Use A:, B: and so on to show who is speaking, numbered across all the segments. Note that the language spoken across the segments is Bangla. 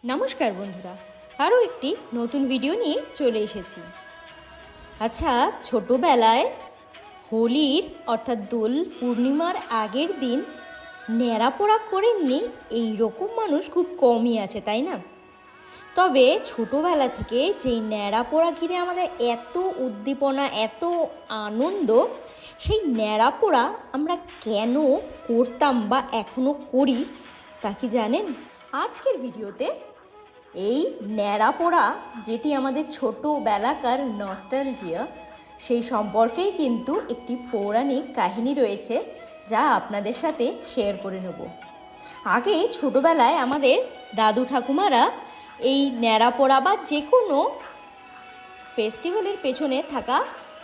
A: নমস্কার বন্ধুরা, আরও একটি নতুন ভিডিও নিয়ে চলে এসেছি। আচ্ছা, ছোটোবেলায় হোলির অর্থাৎ দোল পূর্ণিমার আগের দিন ন্যাড়াপোড়া করেননি এই রকম মানুষ খুব কমই আছে, তাই না? তবে ছোটোবেলা থেকে যেই ন্যাড়াপোড়া ঘিরে আমাদের এত উদ্দীপনা, এত আনন্দ, সেই ন্যাড়াপোড়া আমরা কেন করতাম বা এখনও করি তা কি জানেন? আজকের ভিডিওতে এই ন্যাড়াপোড়া, যেটি আমাদের ছোটোবেলাকার নস্টালজিয়া, সেই সম্পর্কেই কিন্তু একটি পৌরাণিক কাহিনী রয়েছে, যা আপনাদের সাথে শেয়ার করে নেব। আগে ছোটোবেলায় আমাদের দাদু ঠাকুমারা এই ন্যাড়াপোড়া বা যে কোনো ফেস্টিভ্যালের পেছনে থাকা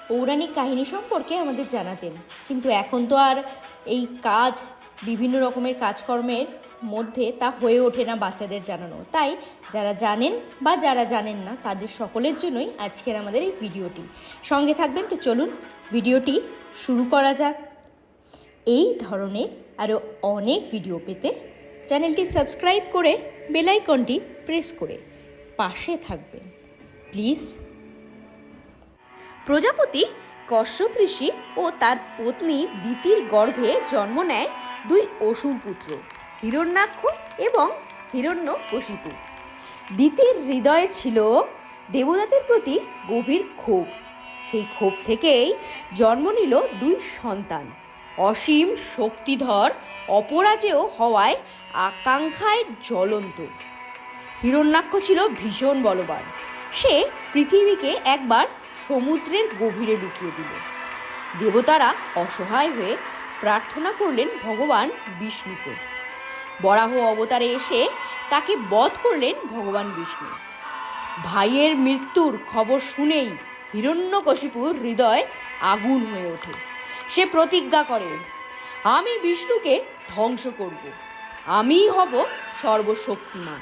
A: পৌরাণিক কাহিনী সম্পর্কে আমাদের জানাতেন। কিন্তু এখন তো আর এই কাজ, বিভিন্ন রকমের কাজকর্মের মধ্যে তা হয়ে ওঠে না বাচ্চাদের জানানো। তাই যারা জানেন বা যারা জানেন না তাদের সকলের জন্যই আজকের আমাদের এই ভিডিওটি। সঙ্গে থাকবেন, তো চলুন ভিডিওটি শুরু করা যাক। এই ধরনের আরও অনেক ভিডিও পেতে চ্যানেলটি সাবস্ক্রাইব করে বেল আইকনটি প্রেস করে পাশে থাকবেন প্লিজ। প্রজাপতি কশ্যপ ঋষি ও তার পত্নী দিতির গর্ভে জন্ম নেয় দুই অসুর পুত্র, হিরণ্যাক্ষ এবং হিরণ্যকশিপু। দিতির হৃদয়ে ছিল দেবতাদের প্রতি গভীর ক্ষোভ। সেই ক্ষোভ থেকেই জন্ম নিল দুই সন্তান, অসীম শক্তিধর, অপরাজেয় হওয়ায় আকাঙ্ক্ষায় জ্বলন্ত। হিরণ্যাক্ষ ছিল ভীষণ বলবান। সে পৃথিবীকে একবার সমুদ্রের গভীরে ঢুকিয়ে দিল। দেবতারা অসহায় হয়ে প্রার্থনা করলেন ভগবান বিষ্ণুকে। বরাহ অবতারে এসে তাকে বধ করলেন ভগবান বিষ্ণু। ভাইয়ের মৃত্যুর খবর শুনেই হিরণ্যকশিপুর হৃদয় আগুন হয়ে ওঠে। সে প্রতিজ্ঞা করে, আমি বিষ্ণুকে ধ্বংস করব, আমিই হব সর্বশক্তিমান।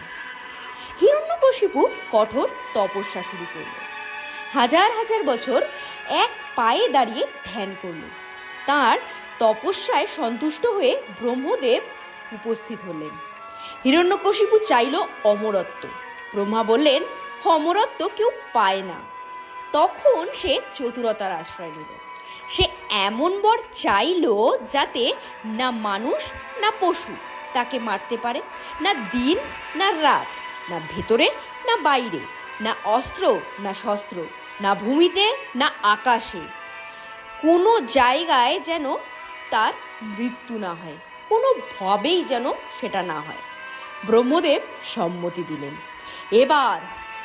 A: হিরণ্যকশিপু কঠোর তপস্যা শুরু করল। হাজার হাজার বছর এক পায়ে দাঁড়িয়ে ধ্যান করল। তার তপস্যায় সন্তুষ্ট হয়ে ব্রহ্মদেব উপস্থিত হলেন। হিরণ্যকশিপু চাইল অমরত্ব। ব্রহ্মা বললেন, অমরত্ব কেউ পায় না। তখন সে চতুরতার আশ্রয় নিল। সে এমন বর চাইল যাতে না মানুষ না পশু তাকে মারতে পারে, না দিন না রাত, না ভেতরে না বাইরে, না অস্ত্র না শস্ত্র, না ভূমিতে না আকাশে। কোনো জায়গায় যেন তার মৃত্যু না হয়, কোনোভাবেই যেন সেটা না হয়। ব্রহ্মদেব সম্মতি দিলেন। এবার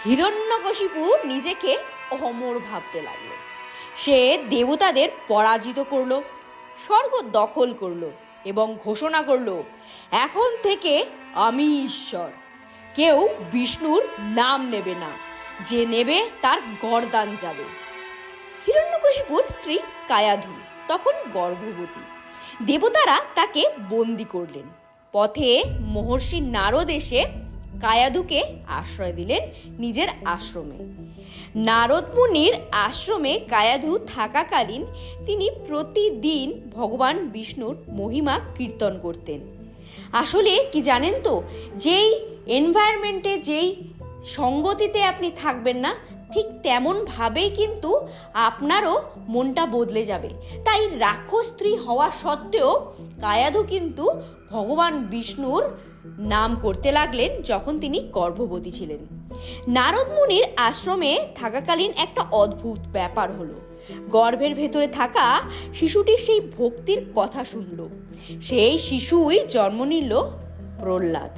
A: হিরণ্যকশিপু নিজেকে অমর ভাবতে লাগলো। সে দেবতাদের পরাজিত করল, স্বর্গ দখল করল এবং ঘোষণা করল, এখন থেকে আমি ঈশ্বর। কেউ বিষ্ণুর নাম নেবে না, যে নেবে তার গর্দান যাবে। হিরণ্যকশিপুর স্ত্রী কায়াধু তখন গর্ভবতী। দেবতারা তাকে বন্দি করলেন। পথে মহর্ষি নারদ এসে কায়াধুকে আশ্রয় দিলেন নিজের আশ্রমে। নারদ মুনির আশ্রমে কায়াধু থাকাকালীন তিনি প্রতিদিন ভগবান বিষ্ণুর মহিমা কীর্তন করতেন। আসলে কি জানেন তো, যেই এনভায়রনমেন্টে, যেই সঙ্গতিতে আপনি থাকবেন না, ঠিক তেমনভাবেই কিন্তু আপনারও মনটা বদলে যাবে। তাই রাক্ষস স্ত্রী হওয়া সত্ত্বেও কায়াধু কিন্তু ভগবান বিষ্ণুর নাম করতে লাগলেন যখন তিনি গর্ভবতী ছিলেন। নারদ মুনির আশ্রমে থাকাকালীন একটা অদ্ভুত ব্যাপার হলো। গর্ভের ভেতরে থাকা শিশুটির সেই ভক্তির কথা শুনল। সেই শিশুই জন্ম নিল প্রহ্লাদ।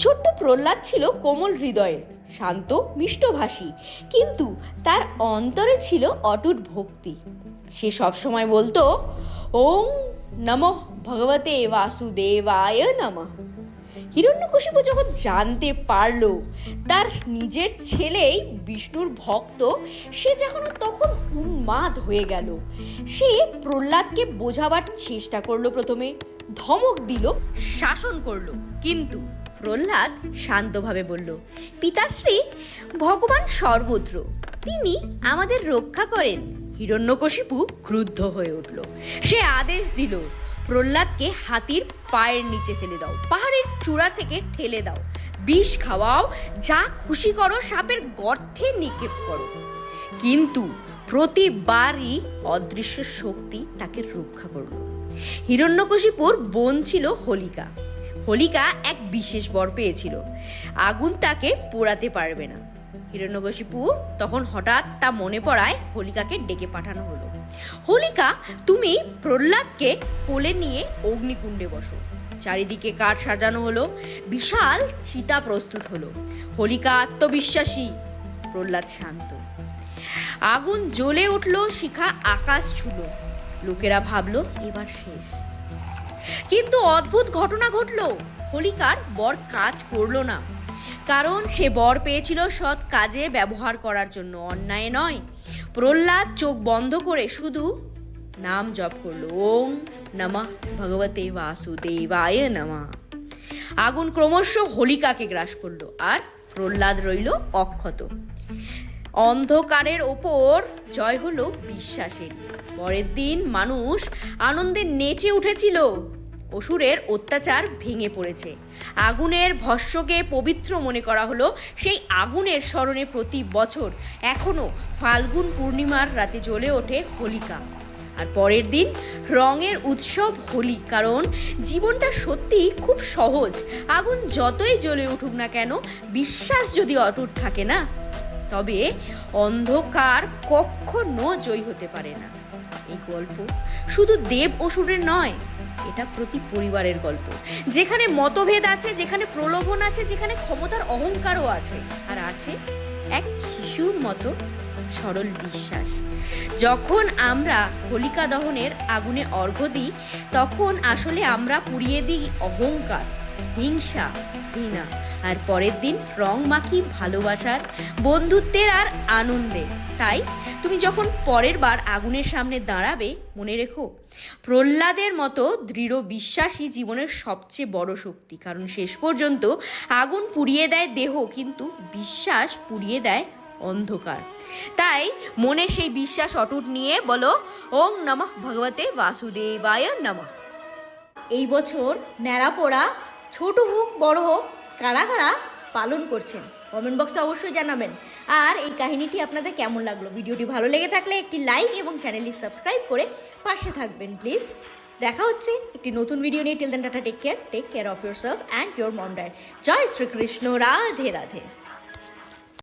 A: ছোট্ট প্রহ্লাদ ছিল কোমল হৃদয়ের, শান্ত মিষ্টভাষী, কিন্তু তার অন্তরে ছিল অটুট ভক্তি। সে সবসময় বলতো, ওং নমঃ ভগবতে বাসুদেবায় নমঃ। হিরণ্যকশিপু যখন জানতে পারল তার নিজের ছেলেই বিষ্ণুর ভক্ত, সে যখন তখন উন্মাদ হয়ে গেল। সে প্রহ্লাদকে বোঝাবার চেষ্টা করলো, প্রথমে ধমক দিল, শাসন করলো, কিন্তু প্রহ্লাদ শান্তভাবে বলল, পিতাশ্রী, ভগবান সর্বত্র, তিনি আমাদের রক্ষা করেন। হিরণ্যকশিপু ক্রুদ্ধ হয়ে উঠল। সে আদেশ দিল, প্রহ্লাদকে হাতির পায়ের নিচে ফেলে দাও, পাহাড়ের চূড়া থেকে ঠেলে দাও, বিষ খাওয়াও, যা খুশি করো, সাপের গর্তে নিক্ষেপ করো। কিন্তু প্রতিবারই অদৃশ্য শক্তি তাকে রক্ষা করল। হিরণ্যকশিপুর বোন ছিল হোলিকা। হোলিকা এক বিশেষ বর পেয়েছিল, আগুন তাকে পোড়াতে পারবে না। হিরণ্যকশিপু তখন হঠাৎ তা মনে পড়ায় হোলিকাকে ডেকে পাঠানো হলো। হোলিকা, তুমি প্রহ্লাদকে কোলে নিয়ে অগ্নিকুণ্ডে বসো। চারিদিকে কাঠ সাজানো হলো, বিশাল চিতা প্রস্তুত হলো। হোলিকা আত্মবিশ্বাসী, প্রহ্লাদ শান্ত। আগুন জ্বলে উঠল, শিখা আকাশ ছুলো। লোকেরা ভাবলো এবার শেষ। কিন্তু অদ্ভুত ঘটনা ঘটলো। হোলিকার বর কাজ করলো না, কারণ সে বর পেয়েছিল সৎ কাজে ব্যবহার করার জন্য, অন্যায় নয়। প্রহ্লাদ চোখ বন্ধ করে শুধু নাম জপ করলো, ওং নমঃ ভগবতে বাসুদেবায় নমঃ। আগুন ক্রমশ হোলিকাকে গ্রাস করলো, আর প্রহ্লাদ রইল অক্ষত। অন্ধকারের ওপর জয় হলো বিশ্বাসের। পরের দিন মানুষ আনন্দে নেচে উঠেছিল। অসুরের অত্যাচার ভেঙে পড়েছে। আগুনের ভস্মকে পবিত্র মনে করা হলো। সেই আগুনের স্মরণে প্রতি বছর এখনো ফাল্গুন পূর্ণিমার রাতে জ্বলে ওঠে হোলিকা। আর পরের দিন রঙের উৎসব হোলি, কারণ জীবনটা সত্যিই খুব সহজ। আগুন যতই জ্বলে উঠুক না কেন, বিশ্বাস যদি অটুট থাকে না, তবে অন্ধকার কখনো জয়ী হতে পারে না। এই গল্প শুধু দেব অসুরের নয়, এটা প্রতি পরিবারের গল্প, যেখানে মতভেদ আছে, যেখানে প্রলোভন আছে, যেখানে ক্ষমতার অহংকারও আছে, আর আছে এক শিশুর মতো সরল বিশ্বাস। যখন আমরা হোলিকা দহনের আগুনে অর্ঘ্য দিই, তখন আসলে আমরা পুড়িয়ে দিই অহংকার, হিংসা, ঘৃণা, আর পরের দিন রং মাখি ভালোবাসার, বন্ধুত্বের আর আনন্দের। তাই তুমি যখন পরের বার আগুনের সামনে দাঁড়াবে, মনে রেখো, প্রহ্লাদের মতো দৃঢ় বিশ্বাসই জীবনের সবচেয়ে বড় শক্তি। কারণ শেষ পর্যন্ত আগুন পুড়িয়ে দেয় দেহ, কিন্তু বিশ্বাস পুড়িয়ে দেয় অন্ধকার। তাই মনে সেই বিশ্বাস অটুট নিয়ে বলো, ওং নমঃ ভগবতে বাসুদেবায় নমঃ। এই বছর ন্যাড়াপোড়া ছোট হোক বড় হোক, কারা কারা পালন করছেন কমেন্ট বক্সে অবশ্যই জানাবেন। আর এই কাহিনীটি আপনাদের কেমন লাগলো? ভিডিওটি ভালো লেগে থাকলে একটি লাইক এবং চ্যানেলটি সাবস্ক্রাইব করে পাশে থাকবেন প্লিজ। দেখা হচ্ছে একটি নতুন ভিডিও নিয়ে। Till then tata, take care of yourself and your mom dad. জয় শ্রীকৃষ্ণ, রাধে রাধে।